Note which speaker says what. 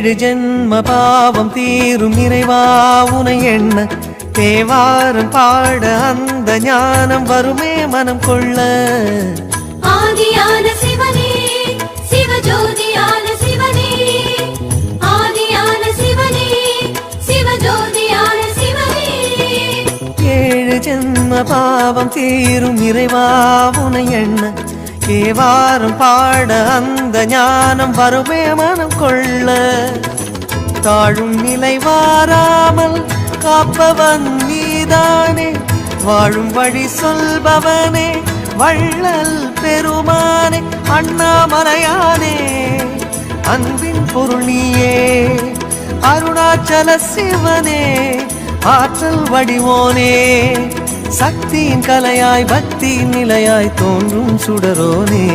Speaker 1: ஏழு ஜென்ம பாவம் தீரும் இறைவா உனை எண்ண தேவாரம் பாட அந்த ஞானம் வருமே மனம் கொள்ள.
Speaker 2: ஆதியான சிவனே சிவஜோதியான சிவனே, ஆதியான சிவனே சிவஜோதியான சிவனே.
Speaker 1: ஏழு ஜென்ம பாவம் தீரும் இறைவா உனை எண்ண தேவாரம் பாட அந்த ஞானம் வருமே மனம் கொள்ள. தாழும் நிலை வாராமல் காப்பவன் நீதானே, வாழும் வழி சொல்பவனே வள்ளல் பெருமானே, அண்ணாமலையானே அன்பின் பொருள் நீயே, அருணாச்சல சிவனே ஆற்றல் வடிவோனே, சக்தியின் கலையாய் பக்தியின் நிலையாய் தோன்றும் சுடரோனே.